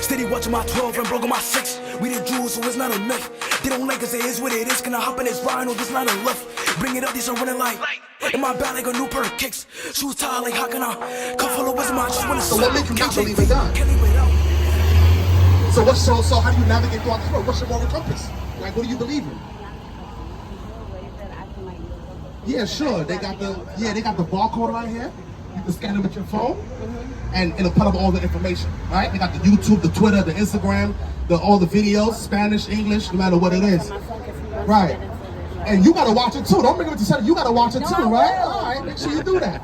Steady watching my 12 and broke on my 6. We the Jews, so it's not a myth. They don't like us, it is what it is. Can I hop in this ride or this not a lift? Bring it up, these are running like in my bag like a new pair of kicks. Shoes tied like how can I come follow wisdom? I just wanna So what makes you not believe in God? So how do you navigate throughout the world? What's your moral compass? Like, what do you believe in? Yeah, sure. They got the barcode right here. You can scan it with your phone, and it'll put up all the information. Right? They got the YouTube, the Twitter, the Instagram, all the videos, Spanish, English, no matter what it is. Right. And you gotta watch it too. Don't bring it to Saturday. You gotta watch it too, right? All right. Make sure you do that.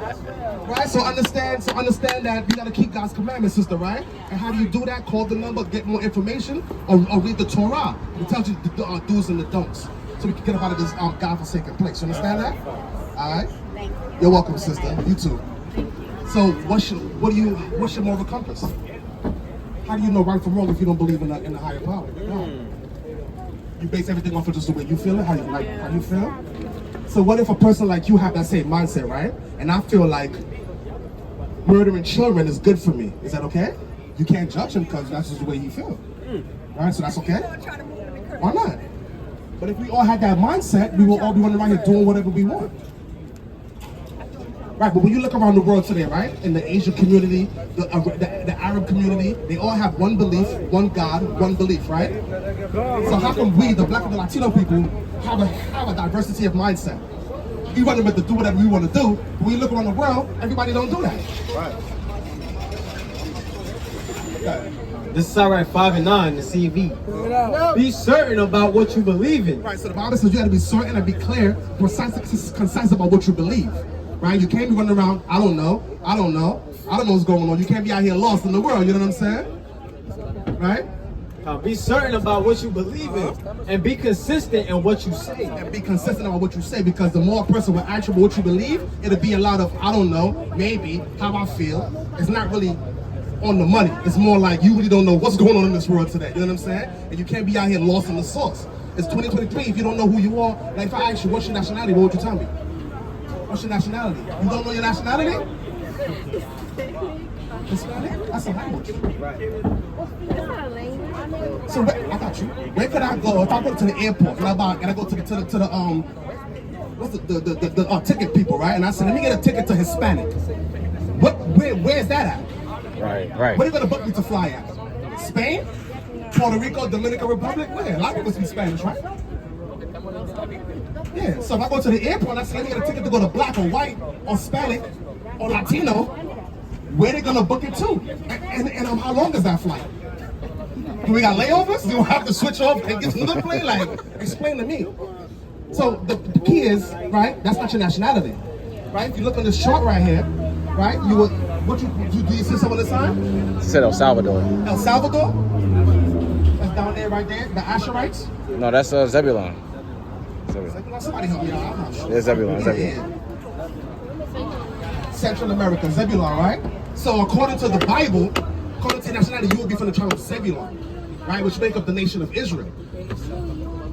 Right. So understand that you gotta keep God's commandments, sister. Right. And how do you do that? Call the number, get more information, or read the Torah. It tells you the do's and the don'ts, so we can get up out of this God-forsaken place. You understand that? All right. Thank you. You're welcome, sister. You too. So what's your moral compass? How do you know right from wrong if you don't believe in the higher power? No. You base everything off of just the way you feel it, how you feel. So what if a person like you have that same mindset, right? And I feel like murdering children is good for me. Is that okay? You can't judge him because that's just the way you feel. Right? So that's okay? Why not? But if we all had that mindset, we will all be running around here doing whatever we want. Right, but when you look around the world today, right, in the Asian community, the Arab community, they all have one belief, one God, one belief, right? So how come we, the Black and the Latino people, have a diversity of mindset? We want them to do whatever we want to do, but when you look around the world, everybody don't do that. Right. Okay. This is SACREMENTO 5 and 9, the CV. Be certain about what you believe in. Right, so the Bible says you got to be certain and be clear, concise about what you believe. Right? You can't be running around, I don't know what's going on. You can't be out here lost in the world, you know what I'm saying? Right? Be certain about what you believe in and be consistent in what you say. And be consistent about what you say, because the more a person will answer what you believe, it'll be a lot of, I don't know, maybe, how I feel. It's not really on the money. It's more like you really don't know what's going on in this world today, you know what I'm saying? And you can't be out here lost in the sauce. It's 2023, if you don't know who you are, like if I ask you, what's your nationality, what would you tell me? What's your nationality? You don't know your nationality? Hispanic? That's a language. So I got you. Where could I go if I go to the airport and I go to the what's the ticket people, right? And I said, let me get a ticket to Hispanic. Where's that at? Right. Where are you gonna book me to fly at? Spain? Puerto Rico? Dominican Republic? Where? A lot of people speak Spanish, right? Yeah, so if I go to the airport and I say, let me get a ticket to go to Black or White or Hispanic or Latino, where they gonna book it to? And how long is that flight? Do we got layovers? Do we have to switch off and get another plane? Like, explain to me. So the key is, right, that's not your nationality. Right? If you look on this chart right here, right, do you see some of the sign? It said El Salvador. El Salvador? That's down there right there, the Asherites? No, that's Zebulon. Somebody help me out. I'm not sure. It's Zebulon. Central America, Zebulon, right? So according to the Bible, according to nationality, you will be from the tribe of Zebulon, right? Which make up the nation of Israel.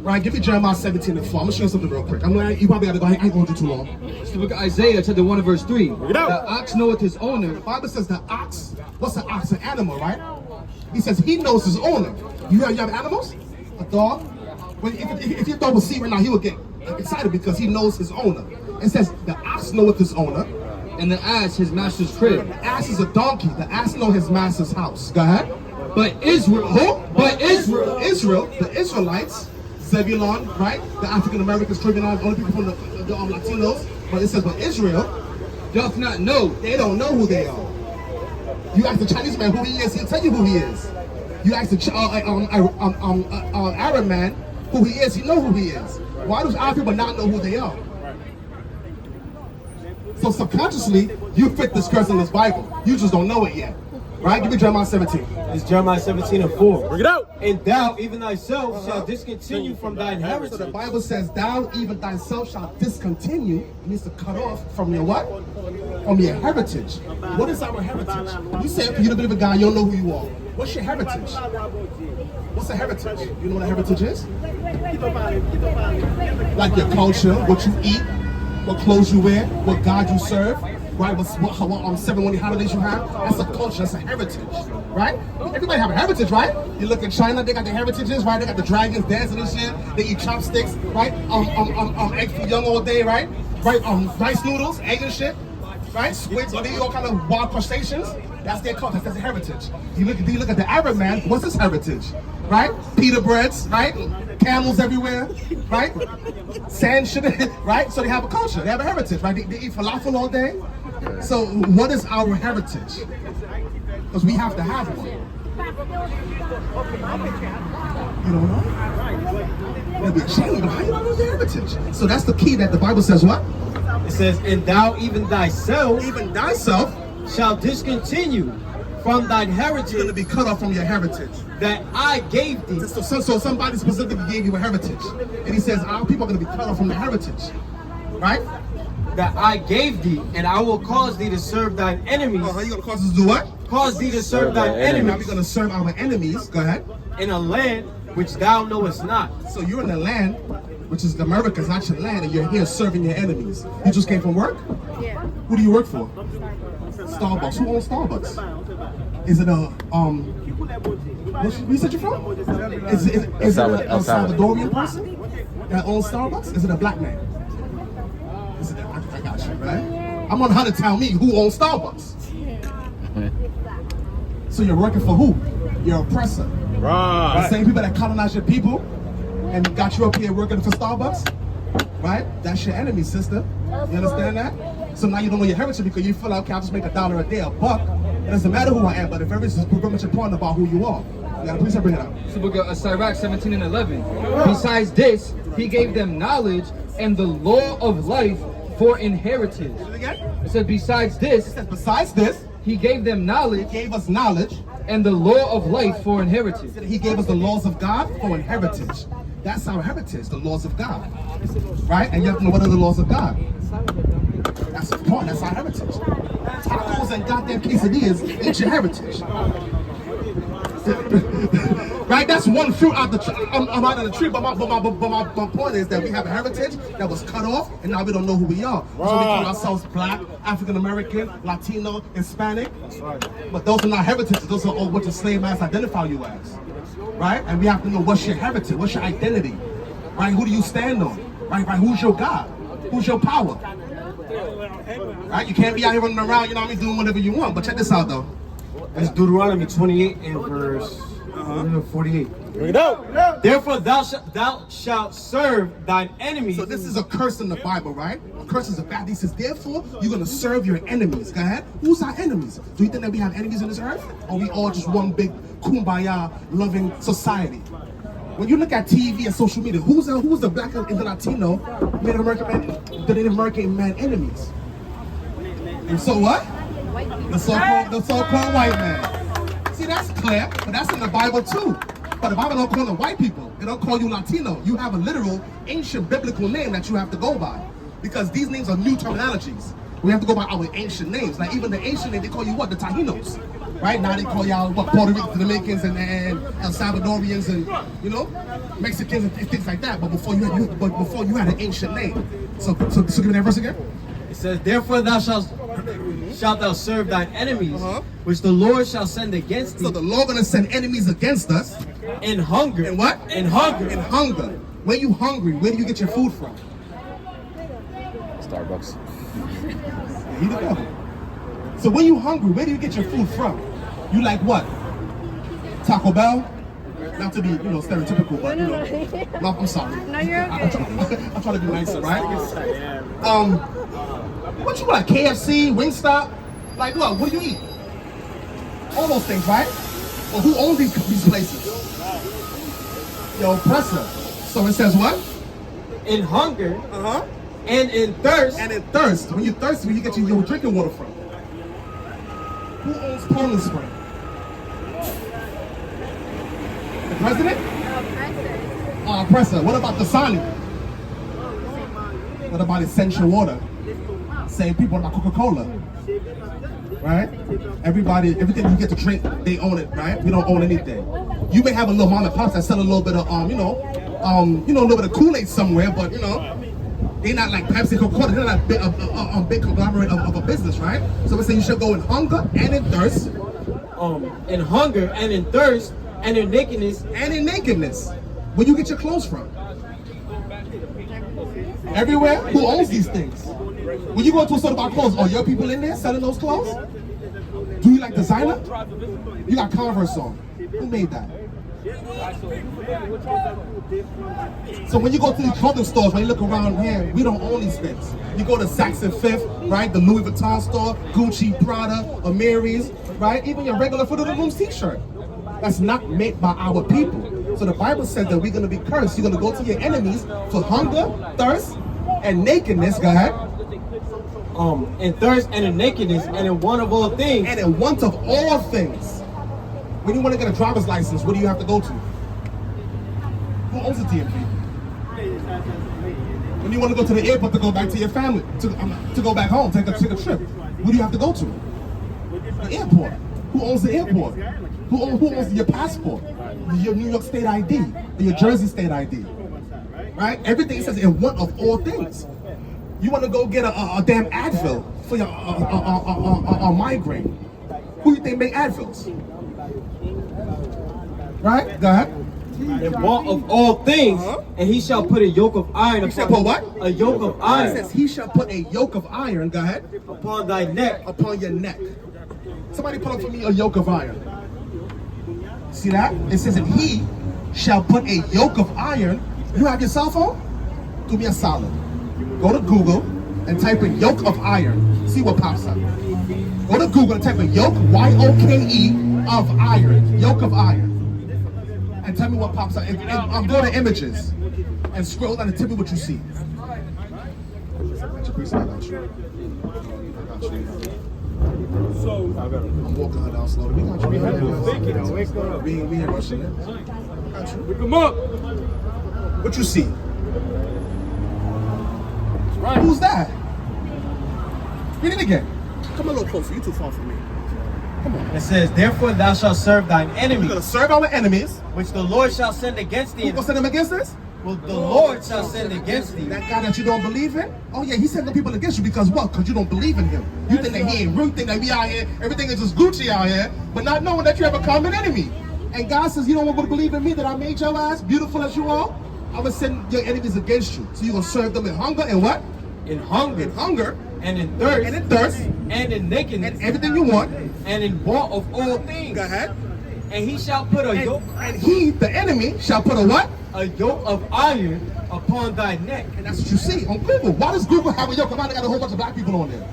Right? Give me Jeremiah 17 and 4. I'm gonna show you something real quick. You probably gotta go. I ain't gonna hold you too long. So look at Isaiah chapter 1 and verse 3. The ox knoweth his owner. The Bible says the ox. What's an ox? An animal, right? He says he knows his owner. You have animals? A dog? Well, if your dog was see right now, he would get excited because he knows his owner. It says the ox knoweth his owner, and the ass his master's crib. The ass is a donkey. The ass know his master's house. Go ahead. But Israel, Israel, the Israelites, Zebulon, right? The African Americans, Caribbean, only people from the Latinos. But it says, but Israel doth not know. They don't know who they are. You ask the Chinese man who he is, he'll tell you who he is. You ask the Arab man who he is, he know who he is. Why do Arab people not know who they are? So subconsciously, you fit this curse in this Bible. You just don't know it yet. Right? Give me Jeremiah 17. It's Jeremiah 17 and 4. Bring it out. And thou, even thyself, shall discontinue from thy inheritance. So the Bible says, thou, even thyself, shall discontinue. It means to cut off from your what? From your heritage. What is our heritage? You say, you're a bit of a guy, you don't know who you are. What's your heritage? What's a heritage? You know what a heritage is? Like your culture, what you eat, what clothes you wear, what God you serve. right? What 7 holidays you have? That's a culture, that's a heritage, right? Everybody have a heritage, right? You look in China, they got their heritages, right? They got the dragons dancing and shit. They eat chopsticks, right? Eggs for young all day, right? Right? Rice noodles, egg and shit, right? Squids, they eat all kind of wild crustaceans. That's their culture, that's their heritage. You look at the Arab man, what's his heritage? Right? Pita breads, right? Camels everywhere, right? Sand shit, right? So they have a culture, they have a heritage, right? They eat falafel all day. So what is our heritage? Because we have to have one. You don't know? You'll be ashamed of how you don't know your heritage. So that's the key that the Bible says what? It says, and thou even thyself Shall discontinue from thine heritage. You're going to be cut off from your heritage that I gave thee. So somebody specifically gave you a heritage. And he says, our people are going to be cut off from their heritage. Right? That I gave thee, and I will cause thee to serve thine enemies. You're going to cause us to do what? Cause thee to serve thine enemies. Now we're going to serve our enemies. Go ahead. In a land which thou knowest not. So you're in a land, which is America's not your land, and you're here serving your enemies. You just came from work? Yeah. Who do you work for? Starbucks. Who owns Starbucks? Is it a where said you're from? Is it a Salvadorian person that owns Starbucks? Is it a black man? Is it I got you, right? I'm on how to tell me who owns Starbucks. So you're working for who? Your oppressor. Right. The same people that colonized your people and got you up here working for Starbucks, right? That's your enemy, sister. You understand that? So now you don't know your heritage because you feel like, okay, I'll just make $1 a day, $1. It doesn't matter who I am, but if everything is pretty much important about who you are. You gotta please bring it up. It's the book of Sirach 17:11. Besides this, he gave them knowledge and the law of life for inheritance. It said, besides this, he gave them knowledge. He gave us knowledge. And the law of life for inheritance. He gave us the laws of God for inheritance. That's our heritage, the laws of God. Right? And you have to know what are the laws of God. That's important, that's our heritage. Tacos and goddamn quesadillas ain't your heritage. Right? That's one fruit out the tree. I'm out of the tree, but my point is that we have a heritage that was cut off, and now we don't know who we are. So we call ourselves Black, African American, Latino, Hispanic. But those are not heritages. Those are all what the slave masters identify you as. Right? And we have to know what's your heritage, what's your identity. Right? Who do you stand on? Right? Who's your God? Who's your power? Right? You can't be out here running around, you know what I mean, doing whatever you want. But check this out though. That's Deuteronomy 28 and verse 48. Bring it out. Therefore thou shalt serve thine enemies. So this is a curse in the Bible, right? A curse is a bad. He says, therefore you're going to serve your enemies. Go ahead. Who's our enemies? Do you think that we have enemies on this earth? Or we all just one big kumbaya loving society? When you look at TV and social media, who's the Black and the Latino, Native American man enemies? And so what? The so-called white man. See, that's clear, but that's in the Bible too. But the Bible don't call them white people. They don't call you Latino. You have a literal ancient biblical name that you have to go by. Because these names are new terminologies. We have to go by our ancient names. Like even the ancient name, they call you what? The Taínos. Right? Now they call y'all what? Puerto Rican, Dominicans and El Salvadorians and, you know, Mexicans and things like that. But before you had an ancient name. So give me that verse again. It says, therefore thou shalt thou serve thine enemies, which the Lord shall send against thee. So the Lord gonna send enemies against us. In hunger. In what? In hunger. In hunger. When you hungry, where do you get your food from? Starbucks. He the devil. So when you hungry, where do you get your food from? You like what? Taco Bell? Not to be, you know, stereotypical, but you know. No, I'm sorry. No, you're okay. I'm trying to be nicer, right? What you like? KFC, Wingstop? Like what do you eat? All those things, right? Well, who owns these places? Your oppressor. So it says what? In hunger. And in thirst. And in thirst. When you're thirsty, where you get your drinking water from? Who owns Poland Spring? The president? Oppressor. What about the Dasani? What about Essential Water? Same people about Coca-Cola. Right? Everything you get to drink, they own it, right? We don't own anything. You may have a little mom and pops that sell a little bit of, a little bit of Kool-Aid somewhere, but you know, They're not like Pepsi, Coca-Cola. They're not a big conglomerate of a business, right? So we say you should go in hunger and in thirst. In hunger and in thirst and in nakedness. And in nakedness. Where you get your clothes from? Everywhere? Who owns these things? When you go to a store to buy clothes, are your people in there selling those clothes? Do you like designer? You got Converse on. Who made that? So when you go to these clothing stores, when you look around here, we don't own these things. You go to Saks and Fifth, right? The Louis Vuitton store, Gucci, Prada, Amiri's, right? Even your regular Foot of the Rooms t-shirt. That's not made by our people. So the Bible says that we're going to be cursed. You're going to go to your enemies for hunger, thirst, and nakedness. Go ahead. In thirst and in nakedness and in want of all things. And in want of all things. When you want to get a driver's license, what do you have to go to? Who owns the DMV? When you want to go to the airport to go back to your family, to go back home, take a trip, who do you have to go to? The airport. Who owns the airport? Who owns your passport? Your New York State ID, your Jersey State ID, right? Everything says in want of all things. You want to go get a damn Advil for your migraine. Who do you think make Advils? Right? Go ahead. In want of all things, and he shall put a yoke of iron upon. He shall put what? A yoke of iron. It says he shall put a yoke of iron. Go ahead. Upon thy neck. Upon your neck. Somebody put up for me a yoke of iron. See that? It says that he shall put a yoke of iron. You have your cell phone? Do me a solid. Go to Google and type in yoke of iron. See what pops up. Go to Google and type in yoke, Y-O-K-E, of iron. Yoke of iron. And tell me what pops up. Go to images and scroll down and tell me what you see. I'm walking her down slowly. We got you. We ain't rushing it. Pick him up. What you see? Right. Who's that? Read it again. Come a little closer. You too far from me. Come on. It says, therefore thou shalt serve thine We're enemies, going to serve our enemies. which the Lord shall send against thee. Who's going to send them against us? Well, the Lord shall send against thee. That guy that you don't believe in? Oh yeah, he's sending people against you because what? Because you don't believe in him. You think that he ain't real, you think that we out here, everything is just Gucci out here, but not knowing that you have a common enemy. And God says, you don't want to believe in me, that I made your ass, beautiful as you are? I'm going to send your enemies against you. So you're going to serve them in hunger and what? In hunger. In hunger. And in thirst. And in thirst. And in nakedness. And everything you want. And in want of all things. Go ahead. And he shall put a yoke. And he, the enemy, shall put a what? A yoke of iron upon thy neck. And that's what you see on Google. Why does Google have a yoke of iron? They got a whole bunch of black people on there.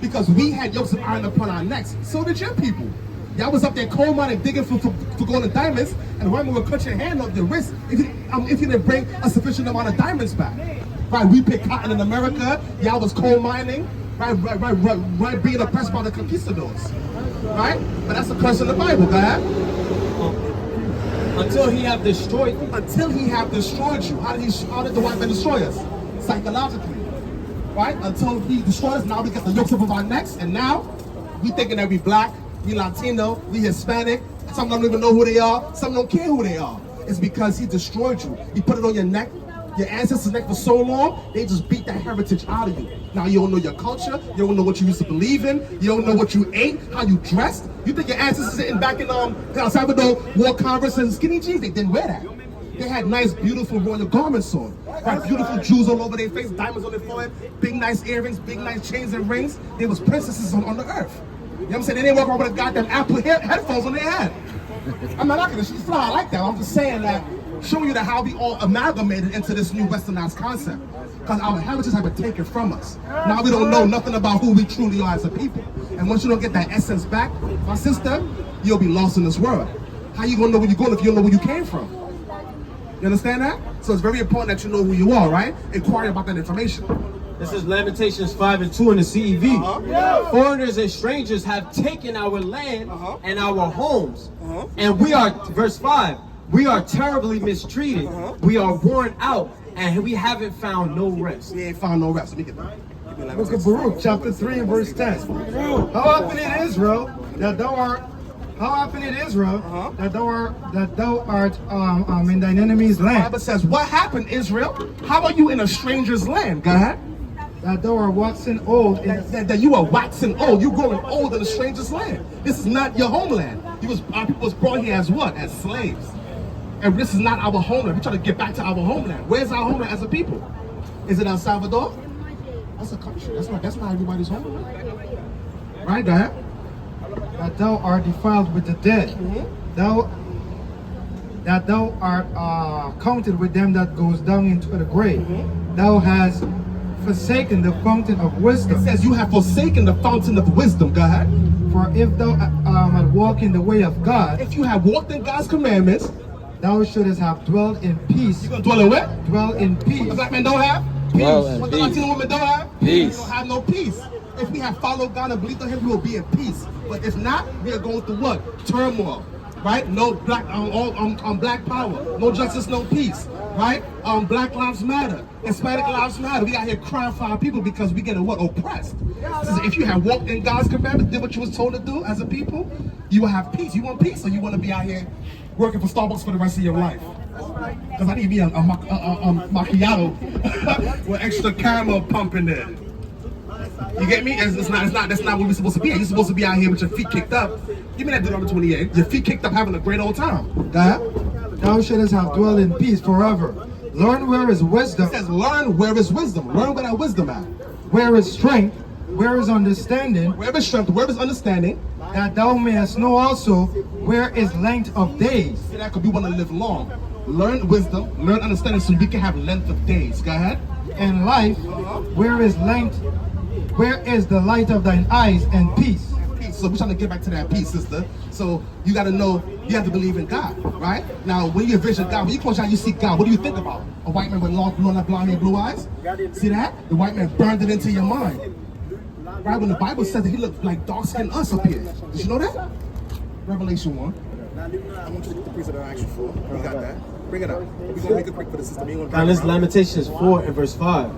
Because we had yokes of iron upon our necks. So did your people. Y'all was up there coal mining, digging for gold and diamonds, and the women would cut your hand off your wrist if you didn't bring a sufficient amount of diamonds back. Right, we picked cotton in America. Y'all was coal mining. Right, being oppressed by the conquistadors. Right? But that's a curse in the Bible, go ahead. Until he have destroyed you. Until he have destroyed you. How did the white man destroy us? Psychologically. Right? Until he destroyed us, now we get the yokes up of our necks, and now we thinking that we black, we Latino, we Hispanic. Some don't even know who they are. Some don't care who they are. It's because he destroyed you. He put it on your neck, your ancestors' neck for so long, they just beat that heritage out of you. Now you don't know your culture, you don't know what you used to believe in, you don't know what you ate, how you dressed. You think your ancestors sitting back in El Salvador wore Converse and skinny jeans? They didn't wear that. They had nice, beautiful royal garments on. Right? Beautiful jewels all over their face, diamonds on their forehead, big nice earrings, big nice chains and rings. They was princesses on the earth. You know what I'm saying? They didn't walk around with a goddamn Apple headphones on their head. I'm not knocking this. She's fly. I like that. I'm just saying that, showing you that how we all amalgamated into this new westernized concept. Because our heritage have been taken from us. Now we don't know nothing about who we truly are as a people. And once you don't get that essence back, my sister, you'll be lost in this world. How you gonna know where you're going if you don't know where you came from? You understand that? So it's very important that you know who you are, right? Inquire about that information. This is Lamentations 5:2 in the CEV. Foreigners and strangers have taken our land and our homes. And we are, verse 5, we are terribly mistreated. We are worn out and we haven't found no rest. We ain't found no rest. Let me get that. Book of Baruch, chapter 3 and verse 10. How often in Israel that thou art How happened in Israel that thou art in thine enemy's The land? Bible says, what happened, Israel? How are you in a stranger's land? Go ahead. That thou art waxing old in That you are waxing old. You're growing old in a stranger's land. This is not your homeland. Our people was brought here as what? As slaves. And this is not our homeland. We're trying to get back to our homeland. Where's our homeland as a people? Is it El Salvador? That's a country. That's not everybody's homeland. Right, go ahead. that thou art defiled with the dead. That thou art counted with them that goes down into the grave. Thou hast forsaken the fountain of wisdom. It says you have forsaken the fountain of wisdom. Go ahead. For if thou had walked in the way of God, If you have walked in God's commandments, thou shouldest have dwelt in peace. you're going to dwell in where? Dwell in What peace. the black men don't have? Dwell in What the peace. Latino women don't have? Peace. We don't have no peace. If we have followed God and believed in Him, we will be in peace. But if not, we are going through what? Turmoil. Right? No black black power. No justice, no peace. Right? Black lives matter. Hispanic lives matter. We out here crying for our people because we get what? Oppressed. Says if you have walked in God's commandments, did what you was told to do as a people, you will have peace. You want peace, or you want to be out here working for Starbucks for the rest of your life? Because I need me a macchiato with extra caramel pumping there. You get me? That's not what we're supposed to be. You're supposed to be out here with your feet kicked up. Give me that Deuteronomy 28. Your feet kicked up, having a great old time. Thou shouldest have dwelt in peace forever. Learn where is wisdom, It says, learn where is wisdom. Learn where that wisdom at. where is strength, where is understanding, Where is strength? Where is understanding? that thou mayest know also where is length of days. See that? Because we want to live long. Learn wisdom, learn understanding, so we can have length of days. Go ahead. And life, where is length, where is the light of thine eyes and peace. Peace. So we're trying to get back to that peace, sister. So you got to know, you have to believe in God, right? Now, when you envision God, when you close your eyes, you see God, what do you think about? A white man with long, blonde hair, blue eyes? See that? The white man burned it into your mind. Right? When the Bible says that he looked like dark-skinned us up here. Did you know that? Revelation 1. I want you to get the precept I asked you for. You got that. Bring it up. We're going to make it quick for the system. Now this is Lamentations 4 and verse 5.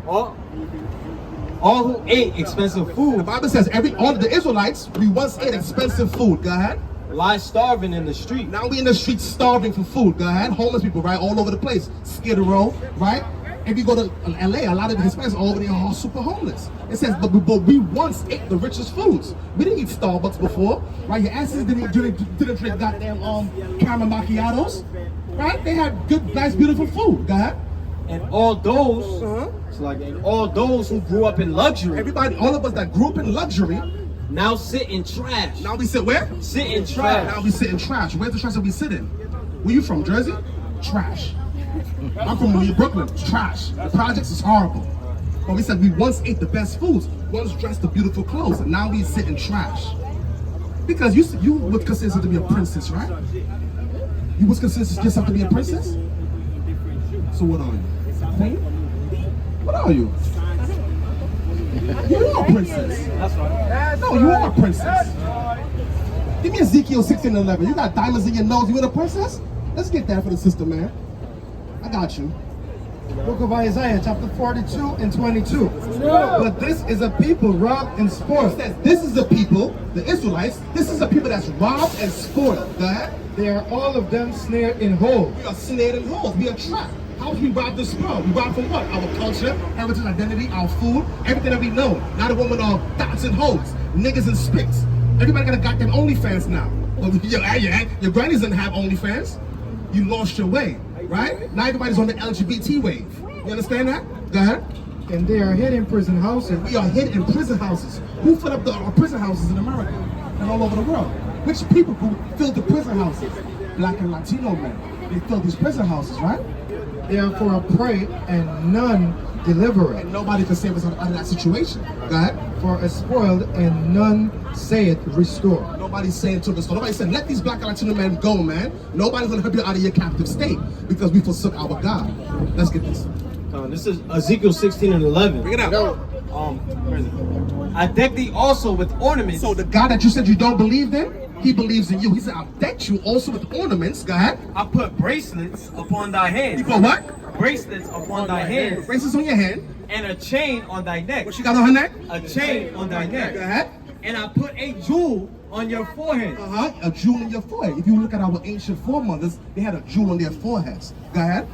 All who ate expensive The food Bible says all of the Israelites, we once ate expensive food. Go ahead. lie starving in the street. Now we in the streets starving for food. Go ahead. Homeless people, right? All over the place. Skid Row, right? If you go to LA, a lot of the Hispanics all over there are super homeless. It says, but we once ate the richest foods. We didn't eat Starbucks before, right? Your ancestors didn't drink goddamn caramel macchiatos, right? They had good, nice, beautiful food. Go ahead. And all those, it's like, and all those who grew up in luxury Everybody, all of us that grew up in luxury, now sit in trash. now we sit where? Sit in trash. Now we sit in trash. Where's the trash that we sit in? Where you from? Jersey? Trash. I'm from Brooklyn. Trash. The projects is horrible. But we said we once ate the best foods, once dressed the beautiful clothes, and now we sit in trash. Because you would consider yourself to be a princess, right? You would consider yourself to be a princess? So what are you? Queen? What are you? You are a princess. That's right. No, you are a princess. Give me Ezekiel 16:11. You got diamonds in your nose. You in a princess? Let's get that for the sister, man. I got you. Book of Isaiah, chapter 42 and 22. But this is a people robbed and It spoiled. says this is the people, the Israelites. This is a people that's robbed and spoiled. Go ahead. They are all of them snared in holes. We are snared in holes. We are trapped. How do we rob this world? We rob from what? Our culture, heritage, identity, our food, everything that we know. Not a woman of dots and hoes, niggas and spits. Everybody got a goddamn OnlyFans now. Well, your grannies didn't have OnlyFans. You lost your way, right? Now everybody's on the LGBT wave. You understand that? Go ahead. And they are hid in prison houses. We are hid in prison houses. Who filled up the prison houses in America and all over the world? Which people who filled the prison houses? Black and Latino men. They filled these prison houses, right? They are for a prey and none deliverer. And nobody can save us out of that situation. Go ahead. For a spoiled and none saith restore. Nobody's saying to restore. Nobody's saying, let these black and Latino men go, man. Nobody's going to help you out of your captive state because we forsook our God. Let's get this. This is Ezekiel 16 and 11. Bring it out. Where is it? I deck thee also with ornaments. So the God that you said you don't believe in, he believes in you. He said, I'll deck you also with ornaments. Go ahead. I put bracelets upon thy hands. You put what? Bracelets upon thy hands. Bracelets on your hand. And a chain on thy neck. What she got on her neck? A chain on thy neck. Go ahead. And I put a jewel on your forehead. A jewel in your forehead. If you look at our ancient foremothers, they had a jewel on their foreheads. Go ahead.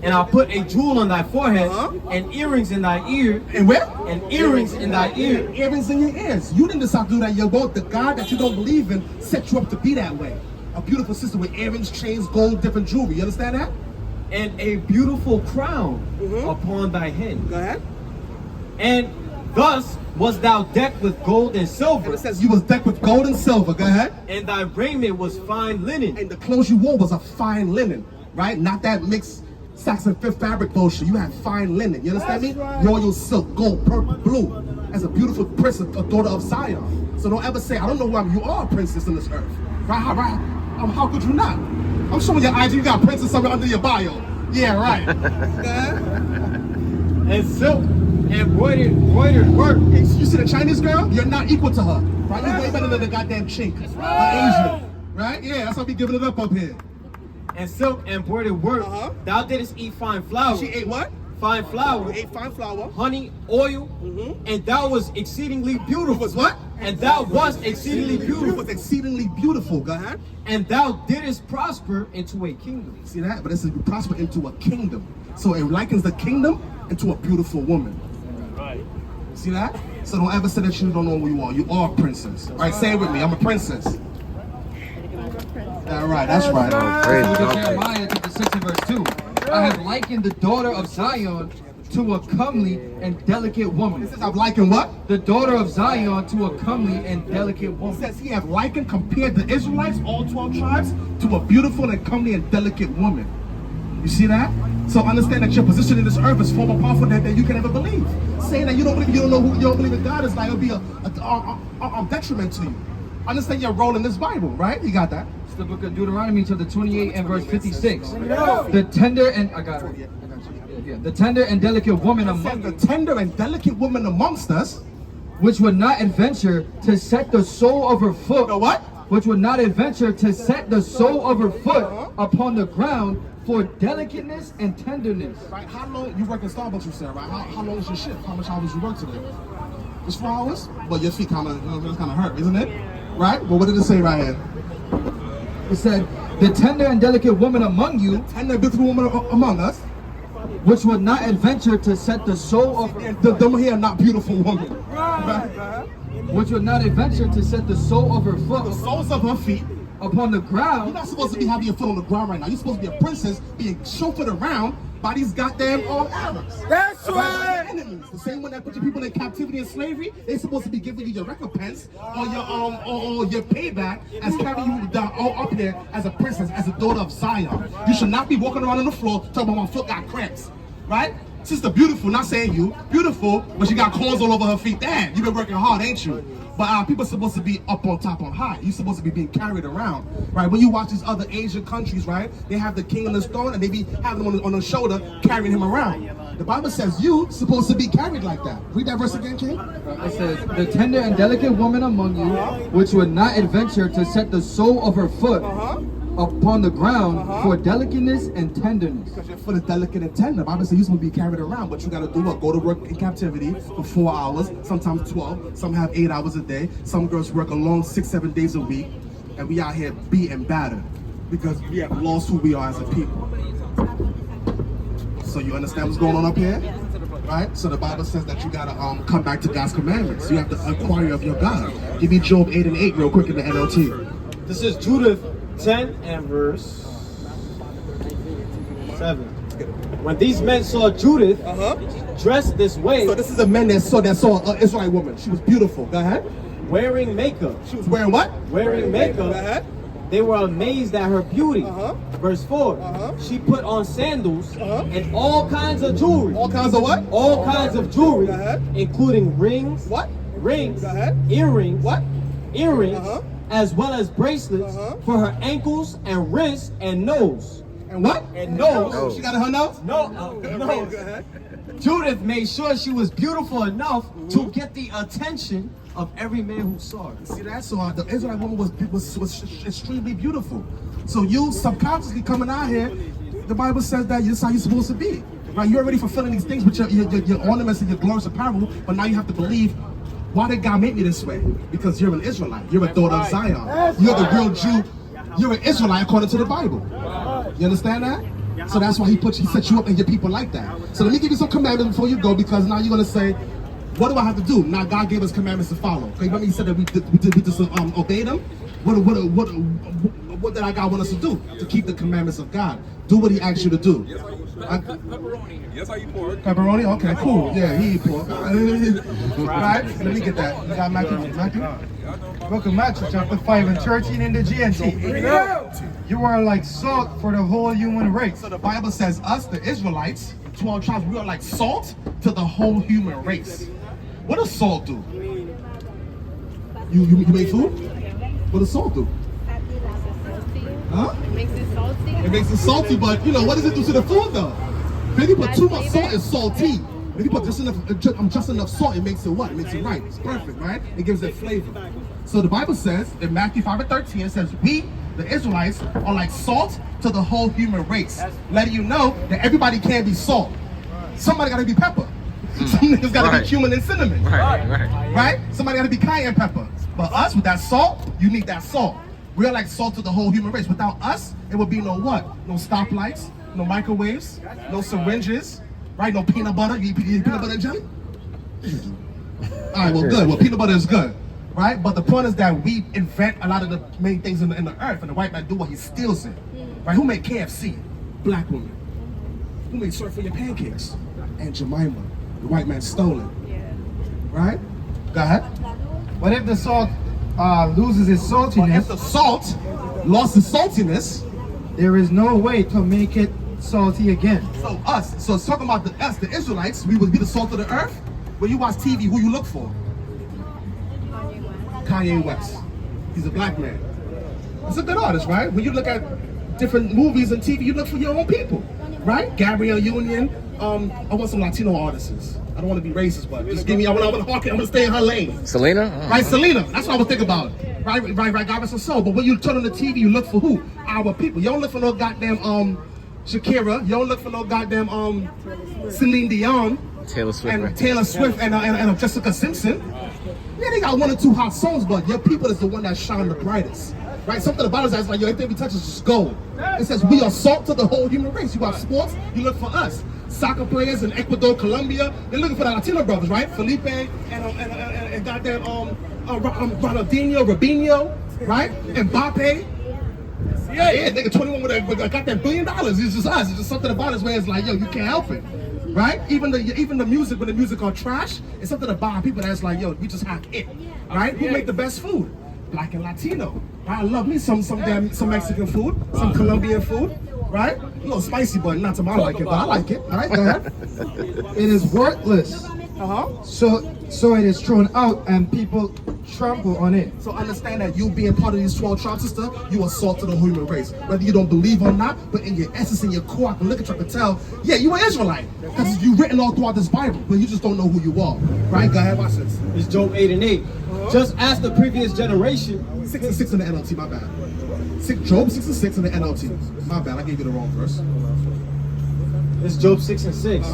And I'll put a jewel on thy forehead, and earrings in thy ear. And where? And earrings in thy ear. Earrings in your ears. You didn't decide to do that. The God that you don't believe in set you up to be that way. A beautiful sister with earrings, chains, gold, different jewelry. You understand that? And a beautiful crown upon thy head. Go ahead. And thus was thou decked with gold and silver. And it says you was decked with gold and silver. Go ahead. And thy raiment was fine linen. And the clothes you wore was a fine linen, right? Not that mixed Saxon Fifth fabric bullshit. You had fine linen. You understand me? Right. Royal silk, gold, purple, blue. As a beautiful princess, a daughter of Zion. So don't ever say, I don't know who I am. You are a princess in this earth. Right? How could you not? I'm showing your IG. You got princess somewhere under your bio. Yeah, right. And silk embroidered work. You see the Chinese girl? You're not equal to her. Right? You're way better than the goddamn chink. Asian. Right? Yeah, that's why we giving it up here. And silk embroidered work. Thou didst eat fine flour. She ate what? Fine flour. You ate fine flour. Honey, oil. And thou was exceedingly beautiful. Was what? And thou was exceedingly beautiful. You was exceedingly beautiful. Go ahead. And thou didst prosper into a kingdom. See that? But it says you prosper into a kingdom. So it likens the kingdom into a beautiful woman. Right. See that? So don't ever say that you don't know who you are. You are a princess. All right, say it with me. I'm a princess. All right, that's right. Look at Jeremiah chapter 6 and verse 2. I have likened the daughter of Zion to a comely and delicate woman. It says I've likened what? The daughter of Zion to a comely and delicate It woman. says he have likened, compared the Israelites, all 12 tribes, to a beautiful and comely and delicate woman. You see that? So understand that your position in this earth is far more powerful than you can ever believe. Saying that you don't believe in God is like, it'll be a detriment to you. Understand your role in this Bible, right? You got that? It's the book of Deuteronomy chapter 28 and verse 56. The tender and the tender and delicate woman among the tender and delicate woman amongst us, which would not adventure to set the sole of her foot. The what? Which would not adventure to set the sole of her foot upon the ground for delicateness and tenderness. Right? How long you work in Starbucks, you said, right? How long is your shift? How much hours you work today? Just 4 hours? But your feet kind of hurt, isn't it? Right? But what did it say right here? It said, the tender and delicate woman among you, tender and beautiful woman among us, which would not adventure to set the sole of her them here not beautiful woman. Right? Which would not adventure to set the sole of her foot, the soles of her feet, upon the ground. You're not supposed to be having your foot on the ground right now. You're supposed to be a princess being chauffeured around by these goddamn Arabs. That's right. Enemies. The same one that put your people in captivity and slavery, they're supposed to be giving you your recompense or your payback as carrying you down all up there as a princess, as a daughter of Zion. You should not be walking around on the floor talking about my foot got cramps. Right? Sister beautiful, not saying you, beautiful, but she got claws all over her feet. Damn, you've been working hard, ain't you? But people are supposed to be up on top on high. You're supposed to be being carried around, right? When you watch these other Asian countries, right? They have the king on his throne and they be having him on the shoulder, carrying him around. The Bible says you supposed to be carried like that. Read that verse again, King. It says, the tender and delicate woman among you, which would not adventure to set the sole of her foot upon the ground for delicateness and tenderness. Because your foot is delicate and tender. The Bible says you're supposed to be carried around, but you got to do what? Go to work in captivity for 4 hours, sometimes 12. Some have 8 hours a day. Some girls work a long 6-7 days a week. And we out here beat and battered because we have lost who we are as a people. So you understand what's going on up here? Right? So the Bible says that you got to come back to God's commandments. You have to inquire of your God. Give me Job 8 and 8 real quick in the NLT. This is Judith 10 and verse 7. When these men saw Judith dressed this way, so this is a man that saw an Israelite woman. She was beautiful. Go ahead. Wearing makeup. She was wearing what? Wearing makeup. Go ahead. They were amazed at her beauty. Verse 4. She put on sandals and all kinds of jewelry. All kinds of what? All kinds of jewelry, including rings. What? Rings. Earrings. What? Earrings. As well as bracelets for her ankles and wrists and nose. And what? And nose. She got her nose? No. Judith made sure she was beautiful enough to get the attention of every man who saw her. See that? So the Israelite woman was extremely beautiful. So you subconsciously coming out here, the Bible says that this is how you're supposed to be. Right? You're already fulfilling these things with your ornaments and your glorious apparel, but now you have to believe Why did God make me this way? Because you're an Israelite. You're a daughter of Zion. You're the real Jew. You're an Israelite according to the Bible. You understand that? So that's why he set you up and your people like that. So let me give you some commandments before you go, because now you're going to say, what do I have to do? Now God gave us commandments to follow. Okay, remember he said that we just obey them? What did our God want us to do? To keep the commandments of God. Do what he asked you to do. Pepperoni. Yes, I eat pork. Pepperoni? Okay, cool. Yeah, he eat pork. Right? Let me get that. You got Matthew? Book of Matthew, chapter 5 and 13 in the GNT. You are like salt for the whole human race. So the Bible says us, the Israelites, 12 tribes, we are like salt to the whole human race. What does salt do? You make food? What does salt do? Huh? It makes it salty. It makes it salty, but you know, what does it do to the food though? If you put too much salt, it's salty. If you put just enough salt, it makes it what? It makes it right. It's perfect, right? It gives it flavor. So the Bible says in Matthew 5 and 13, it says, we, the Israelites, are like salt to the whole human race. Letting you know that everybody can't be salt. Somebody gotta be pepper. Some niggas gotta be cumin and cinnamon. Right? Somebody gotta be cayenne pepper. But us, with that salt, you need that salt. We're like salt to the whole human race. Without us, it would be no what? No stoplights, no microwaves, no syringes, right? No peanut butter. You eat peanut butter and jelly? All right, well, good. Well, peanut butter is good, right? But the point is that we invent a lot of the main things in the earth, and the white man do what he steals it, right? Who made KFC? Black woman. Who made syrup for your pancakes? Aunt Jemima. The white man stole it, right? Go ahead. What if the salt loses its saltiness? If the salt lost its saltiness, there is no way to make it salty again. So it's talking about us, the Israelites, we would be the salt of the earth. When you watch TV, who you look for? Kanye West. He's a black man. He's a good artist, right? When you look at different movies and TV, you look for your own people, right? Gabrielle Union. I want some Latino artists. I don't want to be racist, but just give me. I want to stay in her lane. Selena? Right, Selena. That's what I was thinking about. Right. God rest her soul. But when you turn on the TV, you look for who? Our people. You don't look for no goddamn Shakira. You don't look for no goddamn Celine Dion. Taylor Swift. And Jessica Simpson. Yeah, they got one or two hot songs, but your people is the one that shine the brightest. Right? Something about us that's like, yo, everything we touch is just gold. It says we are salt to the whole human race. You got sports, you look for us. Soccer players in Ecuador, Colombia, they're looking for the Latino brothers, right? Felipe and goddamn Ronaldinho, Robinho, right? Mbappe. Yeah, nigga 21 with got that $1 billion. It's just us. It's just something about us where it's like, yo, you can't help it. Right? Even the music, when the music are trash, it's something about people that's like, yo, we just hack it. Right? Who make the best food? Black and Latino. I love me some Mexican food, some Colombian food, right? A little spicy, but not to my liking, but I like it. All right, go ahead. It is worthless. So it is thrown out and people trample on it. So understand that you being part of these 12 tribes, sister, you are salt to the human race. Whether you don't believe or not, but in your essence, in your core, I can look at you and tell, yeah, you are Israelite. Because you're written all throughout this Bible, but you just don't know who you are. Right? Go ahead, watch this. It's Job 8 and 8. Just ask the previous generation. 6 and 6 in the NLT, my bad. Job 6 and 6 in the NLT. My bad, I gave you the wrong verse. It's Job 6 and 6.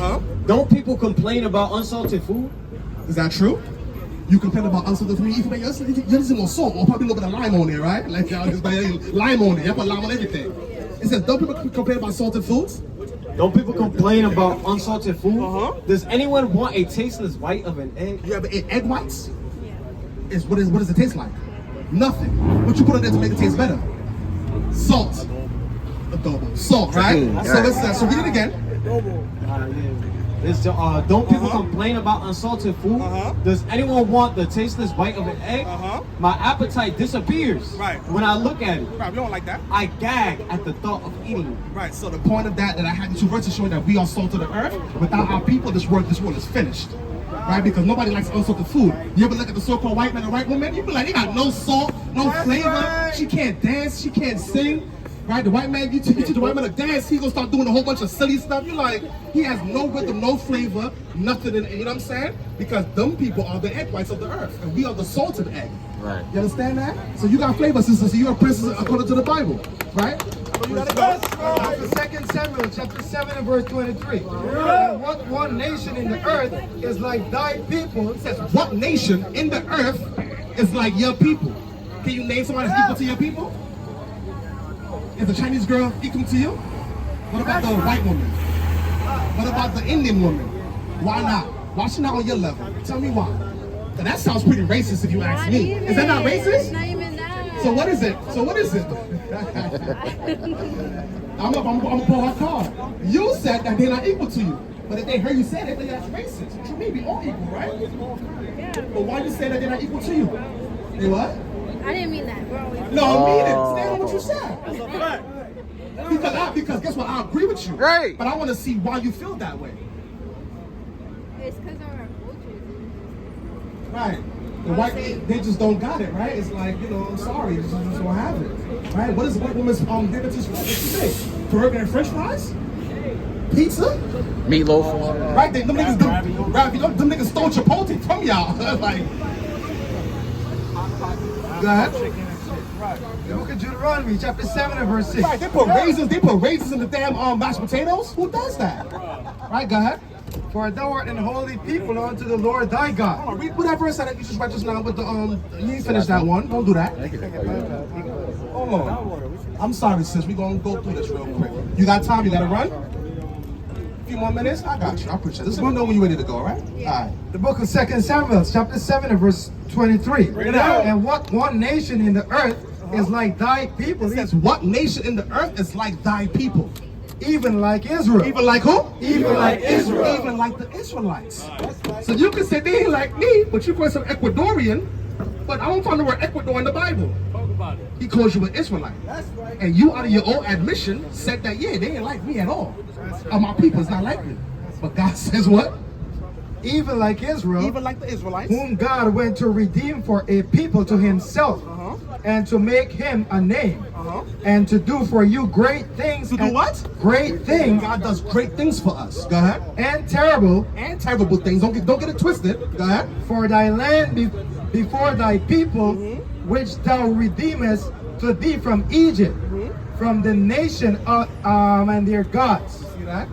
Don't people complain about unsalted food? Is that true? You complain about unsalted food, you just more salt, or probably a little bit of lime on there, right? Like y'all just lime on it, you put lime on everything. It says, don't people complain about salted foods? Don't people complain about unsalted food? Does anyone want a tasteless white of an egg? You ever ate egg whites? What does it taste like? Nothing. What you put in there to make it taste better? Salt. Adobo. Salt, right? So read it again. Don't people complain about unsalted food? Does anyone want the tasteless white of an egg? My appetite disappears when I look at it. Right, we don't like that. I gag at the thought of eating it. Right, so the point of that I had 2 verses showing that we are salt of the earth. Without our people, this world is finished. Right, because nobody likes unsalted food. You ever look at the so-called white man and white woman? You be like, they got no salt, no flavor. She can't dance, she can't sing. Right, the white man, you teach the white man to dance, he's gonna start doing a whole bunch of silly stuff. You're like, he has no rhythm, no flavor, nothing in it, you know what I'm saying? Because them people are the egg whites of the earth, and we are the salted egg. Right. You understand that? So you got flavor, sister, so you're a princess according to the Bible, right? After 2 Samuel chapter 7 and verse 23. And what one nation in the earth is like thy people? It says, what nation in the earth is like your people? Can you name someone that's equal to your people? Is the Chinese girl equal to you? What about the white woman? What about the Indian woman? Why not? Why she not on your level? Tell me why. Now, that sounds pretty racist if you ask me. Is that not racist? Not even that. So what is it? So what is it? I'm gonna pull her card. You said that they're not equal to you. But if they heard you say that, then that's racist. To me, we all equal, right? Yeah. But why you say that they're not equal to you? They what? I didn't mean that, bro. No, I mean it. Stand on what you said. Because guess what? I agree with you. Right. But I want to see why you feel that way. It's because of our culture. Right. The white, they just don't got it, right? It's like, you know, I'm sorry, you just don't have it. Right? What is the white woman's heritage? What you say? Burger and French fries? Pizza? Meatloaf. Right? Them niggas stole Chipotle from y'all. Like, go ahead. The book of Deuteronomy chapter 7 and verse 6. Right, they put raisins in the damn mashed potatoes? Who does that? Right, go ahead. For thou art an holy people unto the Lord thy God. Hold on, read whatever verse that you just read just now with the you ain't finished that one. Don't do that. Hold on. I'm sorry, sis. We're gonna go through this real quick. You got time? You gotta run? A few more minutes? I got you. I appreciate it. Just let me know when you're ready to go, all right? Yeah. All right. The book of 2 Samuel chapter 7 and verse 23. Bring it out. And what one nation in the earth is like thy people? It says, what nation in the earth is like thy people? Even like Israel. Even like who? Even like Israel. Even like the Israelites. So you can say they ain't like me, but you call some Ecuadorian, but I don't find the word Ecuador in the Bible. He calls you an Israelite. And you, out of your own admission, said that, yeah, they ain't like me at all. My people is not like me. But God says what? Even like Israel. Even like the Israelites. Whom God went to redeem for a people to himself. And to make him a name. And to do for you great things. To do what? Great things. God does great things for us. Go ahead. And terrible. And terrible things. Don't get it twisted. Go ahead. For thy land before thy people, which thou redeemest to thee from Egypt, from the nation of, and their gods. See that?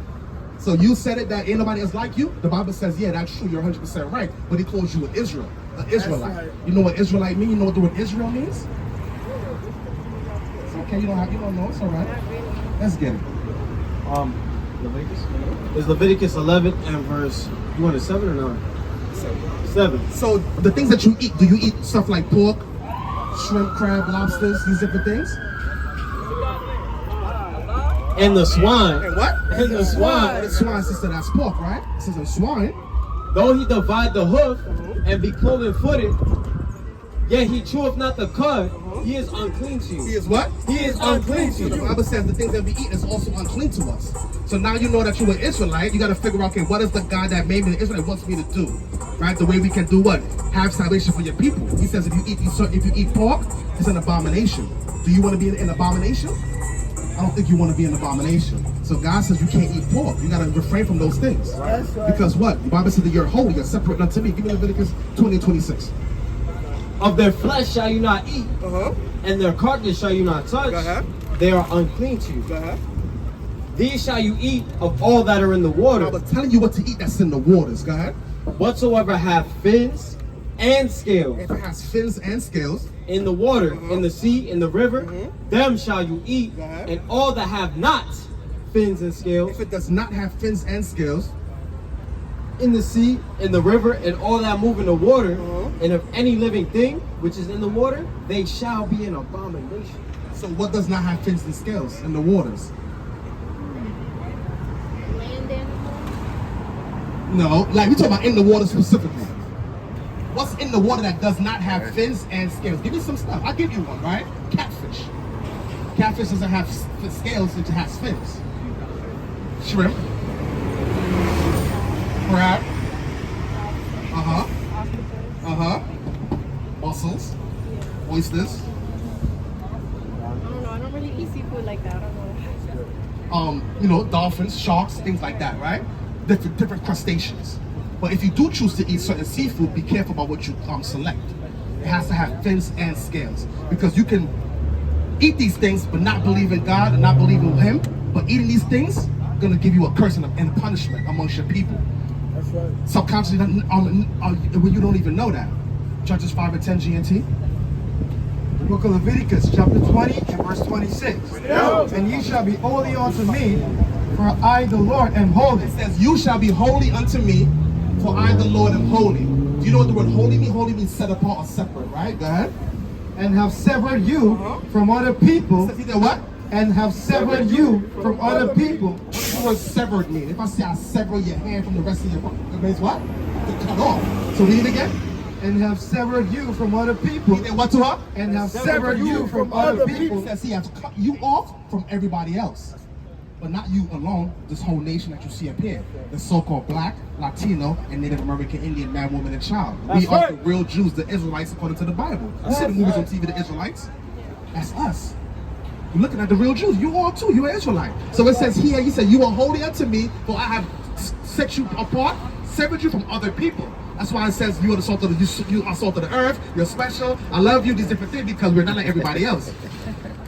So you said it that ain't nobody is like you. The Bible says, yeah, that's true. You're 100% right. But he calls you an Israel, an Israelite. Right. You know what Israelite means? You know what the word Israel means? It's okay. You don't know. It's all right. Let's get it. Leviticus? Is Leviticus 11 and verse, you want it 7 or 9? 7. So the things that you eat, do you eat stuff like pork, shrimp, crab, lobsters, these different things? And the swine. And what? And the swine. The swine, sister, that's pork, right? It says a swine. Though he divide the hoof and be cloven footed, yet he cheweth not the cud, he is unclean to you. He is what? He is unclean to The you. Bible says the things that we eat is also unclean to us. So now you know that you're an Israelite, you got to figure out, okay, what is the God that made me an Israelite wants me to do? Right? The way we can do what? Have salvation for your people. He says if you eat pork, it's an abomination. Do you want to be an abomination? I don't think you want to be an abomination. So God says you can't eat pork. You got to refrain from those things. Right. Because what? The Bible says that you're holy, you're separate unto me. Give me Leviticus 20:26. Of their flesh shall you not eat, and their carcass shall you not touch. They are unclean to you. These shall you eat of all that are in the water. I was telling you what to eat that's in the waters. Go ahead. Whatsoever have fins and scales. If it has fins and scales. In the water, in the sea, in the river, them shall you eat, and all that have not fins and scales. If it does not have fins and scales. In the sea, in the river, and all that move in the water, and of any living thing which is in the water, they shall be an abomination. So what does not have fins and scales in the waters? Land animal. No, like we talking about in the water specifically. What's in the water that does not have fins and scales? Give me some stuff. I'll give you one, right? Catfish. Catfish doesn't have scales, it has fins. Shrimp. Crab. Mussels. Oysters. I don't know. I don't really eat seafood like that. I don't know. Dolphins, sharks, things like that, right? Different crustaceans. But if you do choose to eat certain seafood, be careful about what you select. It has to have fins and scales. Because you can eat these things, but not believe in God and not believe in Him, but eating these things gonna give you a curse and a punishment amongst your people. That's right. Subconsciously, when you don't even know that. Judges 5 and 10 GNT. The book of Leviticus, chapter 20 and verse 26. And ye shall be holy unto me, for I, the Lord, am holy. It says, you shall be holy unto me, for I, the Lord, am holy. Do you know what the word holy means? Holy means set apart or separate, right? Go ahead. And have severed you from other people. It says either what? And have severed you from other people. What does the word severed mean? If I say I sever your hand from the rest of your body, it means what? To cut off. So read it again. And have severed you from other people. And what to her? And have severed you from other people. It says he has cut you off from everybody else. But not you alone, this whole nation that you see up here. The so-called black, Latino, and Native American, Indian, man, woman, and child. We are the real Jews, the Israelites, according to the Bible. You see the movies on TV, the Israelites? That's us. You're looking at the real Jews. You are too. You're an Israelite. So it says here, he said, you are holy unto me, for I have set you apart, severed you from other people. That's why it says you are the salt of the you are salt of the earth. You're special. I love you. These different things because we're not like everybody else.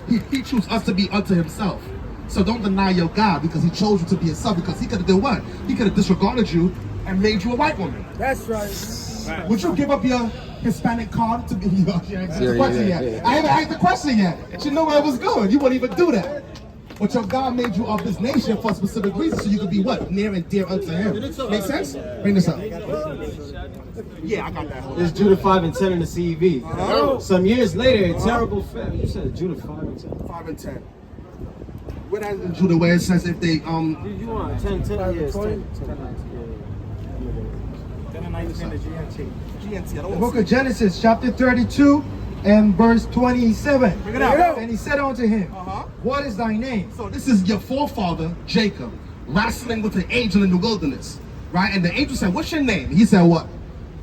He chose us to be unto Himself. So don't deny your God because He chose you to be Himself. Because He could have done what? He could have disregarded you and made you a white woman. That's right. Would you give up your Hispanic card to be? She ain't asked the question yet. I haven't asked the question yet. She knew where it was going. You wouldn't even do that. But your God made you of this nation for a specific reason, so you could be what? Near and dear unto Him. Make sense? Bring this up. Yeah, I got that. It's Judah 5 and 10 in the CEV. Some years later, a terrible famine. You said Judah 5 and 10. 5 and 10. Where that in Judah where it says if they You want 10 years, 10. 10 and 19 in the GNT. GNT, I The don't book of Genesis, chapter 32 and verse 27. Bring it out. And he said unto him, what is thy name? So this is your forefather, Jacob, wrestling with an angel in the wilderness, right? And the angel said, what's your name? He said, what?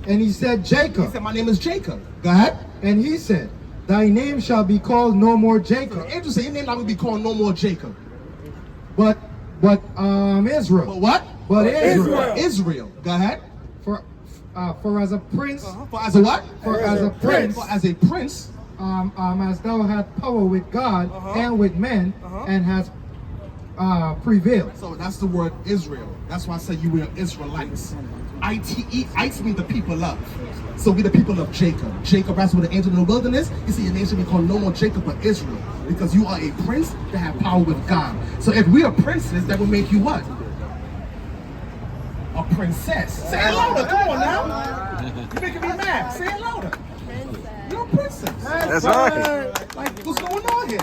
And he said, Jacob. He said, my name is Jacob. Go ahead. And he said, thy name shall be called no more So Jacob, the angel said, your name not going to be called no more Jacob. but Israel. But what? But Israel. Israel. Go ahead. For as a prince, For as a what? For as a prince. For as a prince. as thou hast power with God and with men, and hast prevailed. So that's the word Israel. That's why I said you were Israelites. Ites mean the people of. So we the people of Jacob. Jacob wrestled with the angel in the wilderness. You see, your name should be called no more Jacob but Israel, because you are a prince that have power with God. So if we are princes, that will make you what? A princess. Say it louder. Come on now. You're making me mad. Say it louder. You're a princess. That's right. Like, what's going on here?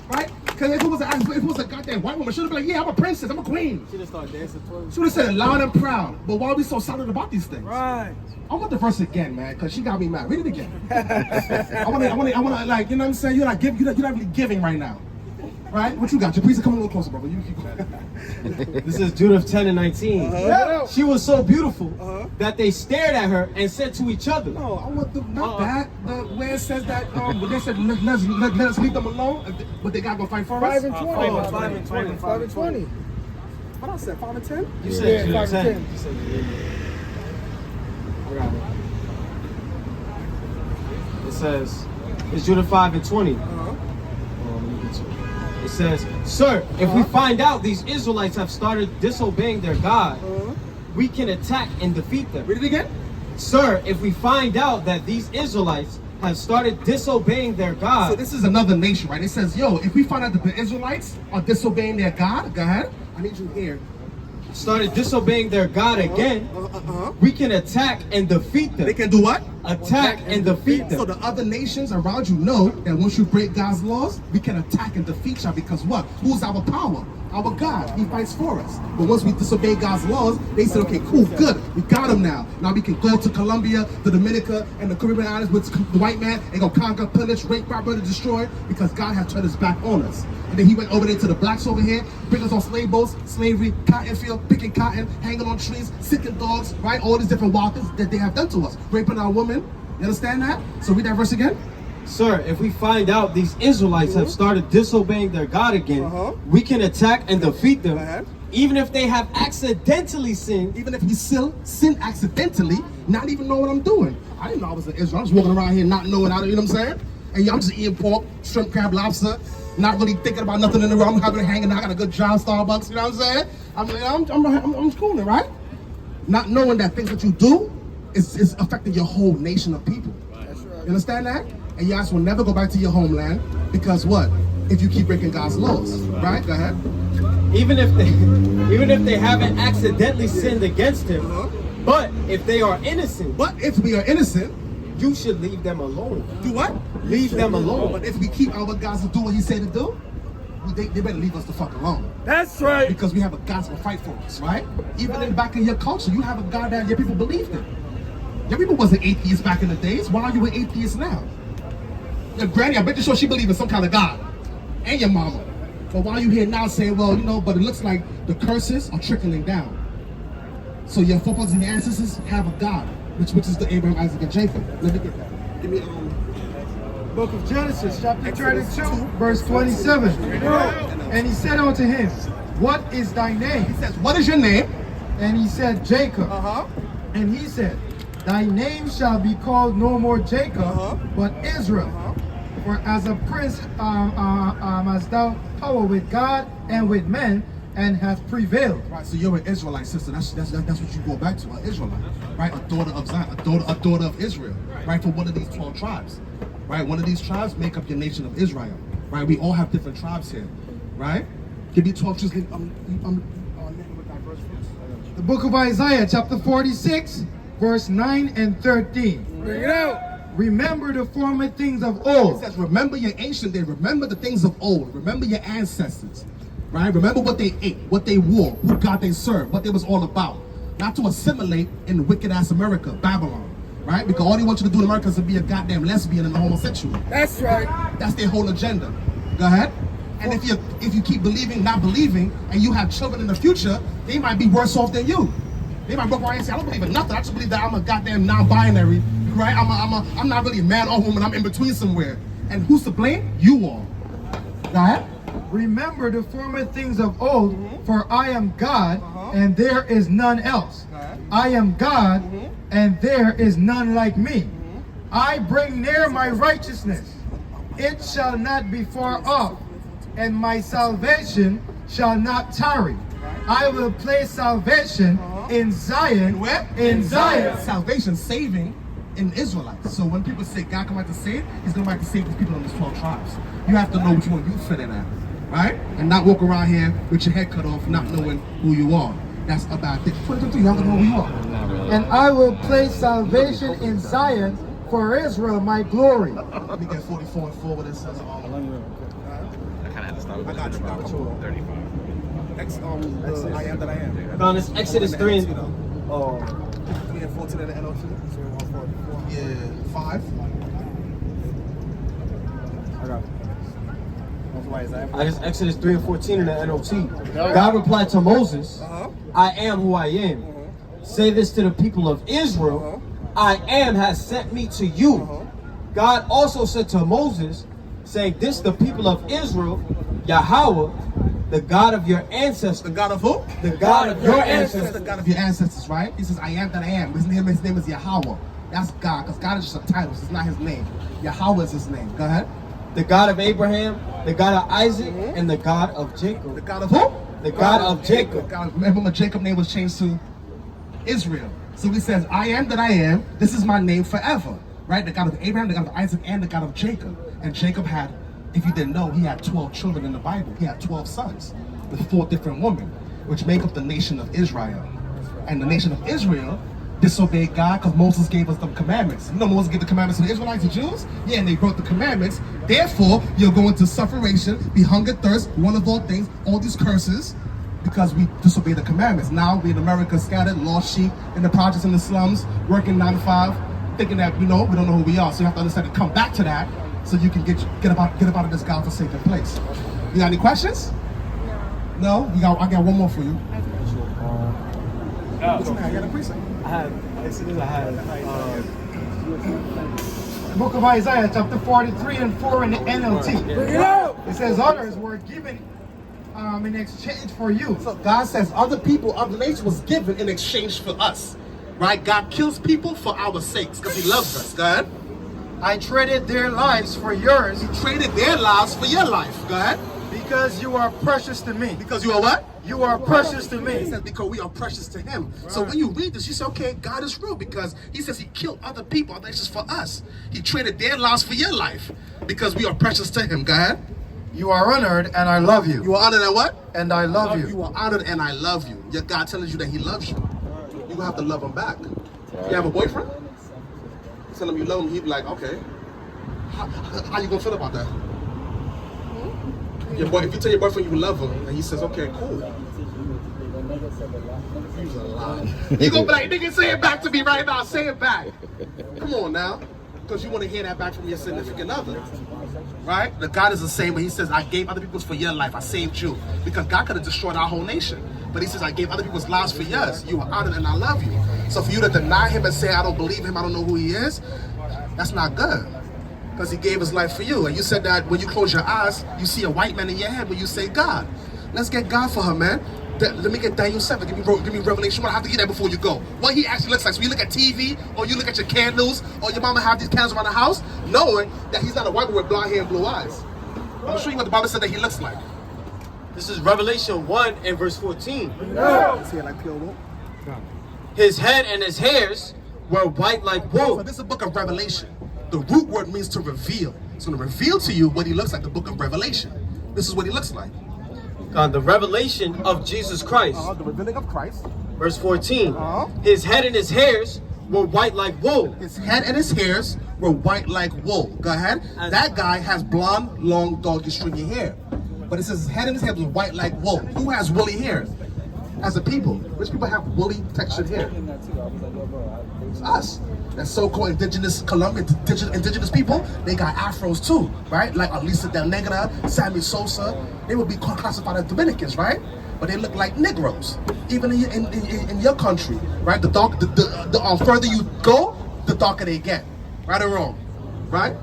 Right? Because if it was a goddamn white woman, she would have been like, yeah, I'm a princess, I'm a queen. She would have said it loud and proud. But why are we so silent about these things? Right. I want the verse again, man, because she got me mad. Read it again. I want to, like, you know what I'm saying? You're not really giving right now. Right? What you got? Your priest, come a little closer, brother. You keep going. This is Judah 10 and 19. She was so beautiful that they stared at her and said to each other. No, I want the, not that. The where it says that, when they said, let us leave them alone, but they got to go fight for us? 5 and 20. 5 and 20. 5 and 20. What I said, 5 and 10? You said Judah 5 10. and 10. You said, I got it. It says, it's Judah 5 and 20. It says, sir, if we find out these Israelites have started disobeying their God, we can attack and defeat them. Read it again. Sir, if we find out that these Israelites have started disobeying their God. So this is another nation, right? It says, yo, if we find out that the Israelites are disobeying their God, go ahead. I need you here. Started disobeying their God again, we can attack and defeat them. They can do what? Attack and defeat them. So the other nations around you know that once you break God's laws, we can attack and defeat you, because what? Who's our power? Our God. He fights for us. But once we disobey God's laws, they said, okay, cool, good. We got him now. Now we can go to Colombia, the Dominica, and the Caribbean islands with the white man and go conquer, pillage, rape, rob, murder, destroy, because God has turned his back on us. And then he went over there to the blacks over here, bring us on slave boats, slavery, cotton field, picking cotton, hanging on trees, sicking dogs, right? All these different wild things that they have done to us. Raping our women. You understand that? So read that verse again. Sir, if we find out these Israelites have started disobeying their God again, we can attack and defeat them, even if they have accidentally sinned. Even if you still sin accidentally, not even know what I'm doing. I didn't know I was an Israel. I was walking around here not knowing how to, you know what I'm saying? And I'm just eating pork, shrimp, crab, lobster, not really thinking about nothing in the world. I'm having hanging out, got a good job, Starbucks, you know what I'm saying? I'm cooling, right? Not knowing that things that you do is affecting your whole nation of people. You understand that? And your ass will never go back to your homeland because what? If you keep breaking God's laws, right? Go ahead. Even if they haven't accidentally sinned against him, but if they are innocent, But if we are innocent, you should leave them alone. do what? Leave them alone. But if we keep our gods to do what he said to do, they better leave us the fuck alone. That's right. Because we have a God to fight for us, right? Even in back in your culture, you have a God that your people believed in. Your people wasn't atheists back in the days. Why are you an atheist now? Your granny, I bet you sure she believed in some kind of God. And your mama. But why are you here now saying, well, you know, but it looks like the curses are trickling down. So your forefathers and your ancestors have a God, which is the Abraham, Isaac, and Jacob. Let me get that. Give me Book of Genesis, chapter 32, verse 27. And he said unto him, what is thy name? He says, what is your name? And he said, Jacob. And he said, thy name shall be called no more Jacob, but Israel. For as a prince hast thou power with God and with men, and hath prevailed. Right, so you're an Israelite, sister. That's what you go back to, an Israelite, right? A daughter of Zion, a daughter of Israel, right? From one of these 12 tribes, right? One of these tribes make up your nation of Israel, right? We all have different tribes here, right? Give me 12 tribes. The book of Isaiah, chapter 46, verse 9 and 13. Bring it out. Remember the former things of It old. says, remember your ancient days. Remember the things of old. Remember your ancestors, right? Remember what they ate, what they wore, who God they served, what they was all about. Not to assimilate in wicked-ass America, Babylon, right? Because all they want you to do in America is to be a goddamn lesbian and a homosexual. That's right. That's their whole agenda. Go ahead. And if you keep believing, not believing, and you have children in the future, they might be worse off than you. They might walk around and say, I don't believe in nothing. I just believe that I'm a goddamn non-binary, right? I'm not really a man or woman. I'm in between somewhere. And who's to blame? You all. Go ahead. Remember the former things of old, for I am God, and there is none else. I am God, and there is none like me. I bring near my righteousness. It shall not be far off, and my salvation shall not tarry. I will place salvation in Zion. Where? In Zion. Salvation, saving in Israelites. So when people say God come back to save, he's going to come back to save the people in these 12 tribes. You have to know which one you fit in at, right? And not walk around here with your head cut off, not knowing who you are. That's a bad thing. 2023, you have to know who you are. And I will place salvation in Zion for Israel, my glory. Let me get 44 and 4 with it says, I kind of had to stop with got you, got you. 35. I am that I am. No, it's Exodus 3 and 3 and 14 in the NLT. Yeah, 5. I got it's Exodus 3 and 14 in the NLT. God replied to Moses, I am who I am. Say this to the people of Israel, I am has sent me to you. God also said to Moses, saying this the people of Israel, Yahweh, the God of your ancestors. The God of who? The God of your ancestors. The God of your ancestors, right? He says, I am that I am. His name is Yahweh. That's God, because God is just a title. It's not his name. Yahweh is his name. Go ahead. The God of Abraham, the God of Isaac, and the God of Jacob. The God of who? The God of Jacob. God, remember when Jacob's name was changed to Israel. So he says, I am that I am. This is my name forever. Right? The God of Abraham, the God of Isaac, and the God of Jacob. And Jacob had, if you didn't know, he had 12 children in the Bible. He had 12 sons with 4 different women, which make up the nation of Israel. And the nation of Israel disobeyed God because Moses gave us the commandments. You know Moses gave the commandments to the Israelites, the Jews? Yeah, and they broke the commandments. Therefore, you're going to sufferation, be hunger, thirst, one of all things, all these curses, because we disobey the commandments. Now we in America scattered, lost sheep, in the projects, in the slums, working 9 to 5, thinking that, we don't know who we are. So you have to understand to come back to that so you can get up out of this godforsaken place. You got any questions? No? I got one more for you. What's your name? I got a precinct. The book of Isaiah, chapter 43 and 4 in the NLT. Bring it out. It says others were given in exchange for you. So God says other people, other nations was given in exchange for us. Right? God kills people for our sakes because he loves us. Go ahead. I traded their lives for yours. He traded their lives for your life. Go ahead. Because you are precious to me. Because you are what? You are precious to He me. says because we are precious to him. So when you read this, you say, okay, God is real because he says he killed other people, other nations for us. He traded their lives for your life because we are precious to him. Go ahead. You are honored and I love you. You are honored and what? And I love you. You are honored and I love you. Your God telling you that he loves you. You're going to have to love him back. You have a boyfriend? Tell him you love him, he'd be like, okay. How you going to feel about that? Your boy, if you tell your boyfriend you love him and he says, okay, cool. He's a lie. You gonna be like, nigga, say it back to me right now. Say it back. Come on now. Because you want to hear that back from your significant other. Right? The God is the same when he says, I gave other people's for your life. I saved you. Because God could have destroyed our whole nation. But he says, I gave other people's lives for yours. You are honored and I love you. So for you to deny him and say, I don't believe him, I don't know who he is, that's not good. Because he gave his life for you. And you said that when you close your eyes, you see a white man in your head when you say God. Let's get God for her, man. Let me get Daniel 7. Give me Revelation 1. I have to get that before you go. What he actually looks like. So you look at TV, or you look at your candles, or your mama have these candles around the house, knowing that he's not a white boy with blonde hair and blue eyes. I'm going to show you what the Bible said that he looks like. This is Revelation 1 and verse 14. See it like pure wool? His head and his hairs were white like So wool. this is a book of Revelation. The root word means to reveal. So to reveal to you what he looks like, the book of Revelation. This is what he looks like. The revelation of Jesus Christ. The revealing of Christ. Verse 14. His head and his hairs were white like wool. His head and his hairs were white like wool. Go ahead. That guy has blonde, long, doggy, stringy hair. But it says his head and his hair was white like wool. Who has woolly hair? As a people. Which people have woolly textured hair? It's us. That so-called indigenous Colombian, indigenous people, they got afros too, right? Like Elisa Del Negra, Sammy Sosa. They would be classified as Dominicans, right? But they look like Negroes, even in your country, right? The further you go, the darker they get, right or wrong, right?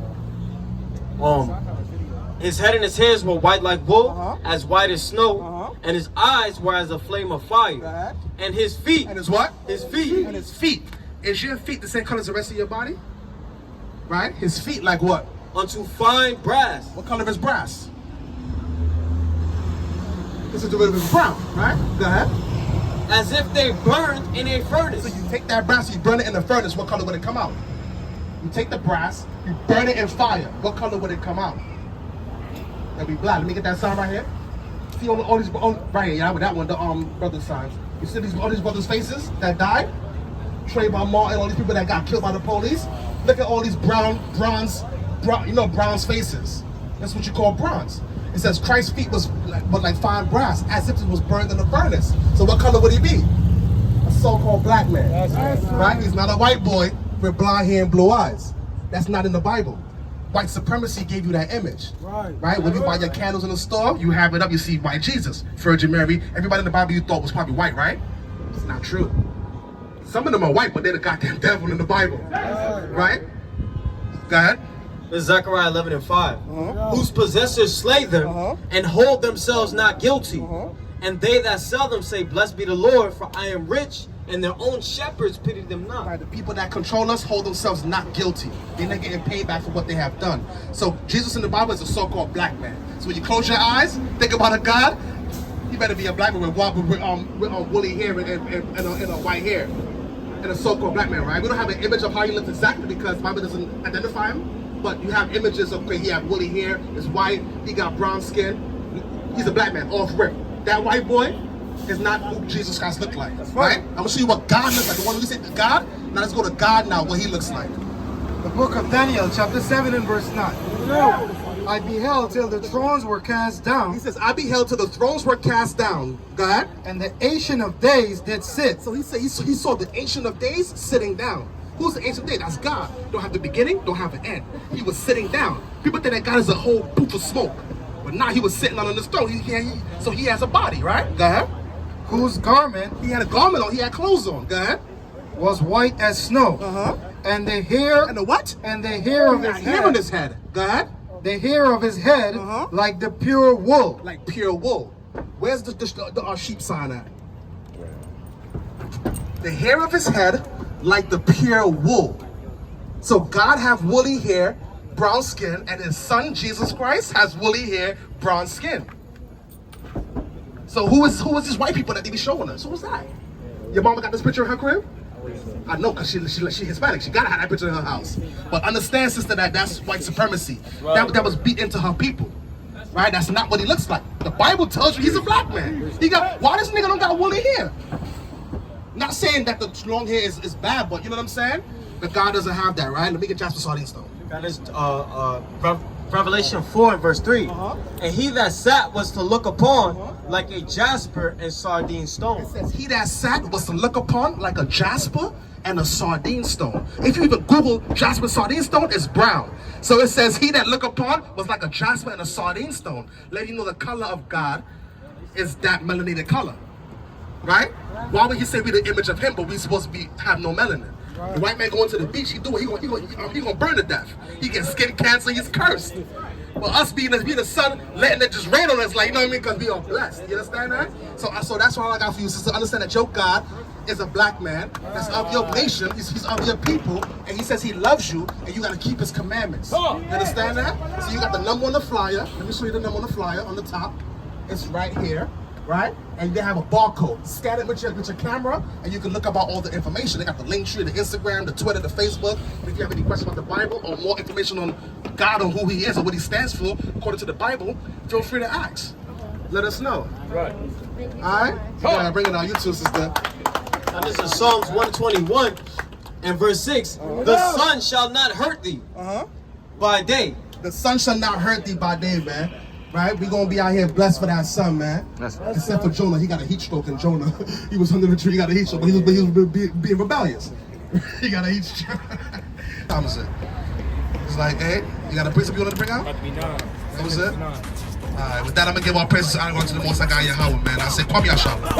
His head and his hairs were white like wool, as white as snow, and his eyes were as a flame of fire. And his feet. And his what? His feet. And his feet. Is your feet the same color as the rest of your body? Right? His feet like what? Unto fine brass. What color is brass? This is the derivative of brown, right? Go ahead. As if they burned in a furnace. So you take that brass, you burn it in the furnace, what color would it come out? You take the brass, you burn it in fire, what color would it come out? That'd be black. Let me get that sign right here. See all these, right here, yeah, with that one, the brothers' signs. You see all these brothers' faces that died? Trayvon Martin, all these people that got killed by the police. Look at all these bronze faces. That's what you call bronze. It says Christ's feet was like fine brass, as if it was burned in the furnace. So what color would he be? A so-called black man. Right? He's not a white boy with blonde hair and blue eyes. That's not in the Bible. White supremacy gave you that image. Right? When you buy your candles in the store, you have it up, you see white Jesus, Virgin Mary. Everybody in the Bible you thought was probably white, right? It's not true. Some of them are white, but they're the goddamn devil in the Bible. Right? Go ahead. This is Zechariah 11 and 5. Whose possessors slay them and hold themselves not guilty. And they that sell them say, blessed be the Lord, for I am rich, and their own shepherds pity them not. Right, the people that control us hold themselves not guilty. They're not getting paid back for what they have done. So Jesus in the Bible is a so-called black man. So when you close your eyes, think about a God, you better be a black man with woolly hair and a white hair. And a so-called black man, right? We don't have an image of how he looks exactly because the Bible doesn't identify him. But you have images of, okay, he have woolly hair, he's white, he got brown skin. He's a black man, off rip. That white boy is not who Jesus Christ looked like, right? I'm gonna show you what God looks like. The one who you say God, now let's go to God now, what he looks like. The book of Daniel, chapter 7 and verse 9. I beheld till the thrones were cast down. He says, I beheld till the thrones were cast down. God. And the Ancient of Days did sit. So he said he saw the Ancient of Days sitting down. Who's the Ancient of Days? That's God. Don't have the beginning, don't have an end. He was sitting down. People think that God is a whole poof of smoke. But now he was sitting on this throne. So he has a body, right? Go ahead. Whose garment, he had a garment on, he had clothes on. Go ahead. Was white as snow. And the hair. And the what? And the hair of his head. Hair on his head. Go ahead. The hair of his head like the pure wool. Like pure wool. Where's the sheep sign at? The hair of his head like the pure wool. So God have woolly hair, brown skin, and his son Jesus Christ has woolly hair, brown skin. So who is these white people that they be showing us? Who was that? Your mama got this picture in her crib? I know, because she Hispanic. She gotta have that picture in her house. But understand, sister, that's white supremacy. That was beat into her people. Right? That's not what he looks like. The Bible tells you he's a black man. Why this nigga don't got woolly hair? Not saying that the long hair is bad, but you know what I'm saying? But God doesn't have that, right? Let me get Jasper Sardine Stone. That is Revelation 4 and verse 3. And he that sat was to look upon like a jasper and sardine stone. It says he that sat was to look upon like a jasper and a sardine stone. If you even Google jasper sardine stone, it's brown. So it says he that look upon was like a jasper and a sardine stone. Letting you know the color of God is that melanated color. Right? Why would he say we the image of him, but we supposed to have no melanin? The white man going to the beach, he gonna burn to death. He gets skin cancer, he's cursed. But us being the sun, letting it just rain on us, like, you know what I mean? Because we are blessed. You understand that? So that's all I got for you, sister. Understand that your God is a black man that's of your nation, he's of your people, and he says he loves you, and you gotta keep his commandments. You understand that? So you got the number on the flyer. Let me show you the number on the flyer on the top. It's right here. Right? And they have a barcode. Scan it with your camera, and you can look about all the information. They got the link tree, the Instagram, the Twitter, the Facebook. And if you have any questions about the Bible or more information on God or who he is or what he stands for, according to the Bible, feel free to ask. Let us know. Right. All right? Yeah, bring it on YouTube, sister. Now this is Psalms 121 and verse 6. The sun shall not hurt thee by day. The sun shall not hurt thee by day, man. Right? We're going to be out here blessed for that sun, man. Except for Jonah. He got a heat stroke in Jonah. He was under the tree. He got a heat stroke, but he was being rebellious. He got a heat stroke. Thomas said. It's like, hey, you got a precept you want to bring out? About to be 9. That was it? All right, with that, I'm going to give our praises to the Most High God Yahweh, man. I say, Kwame Yasharahla.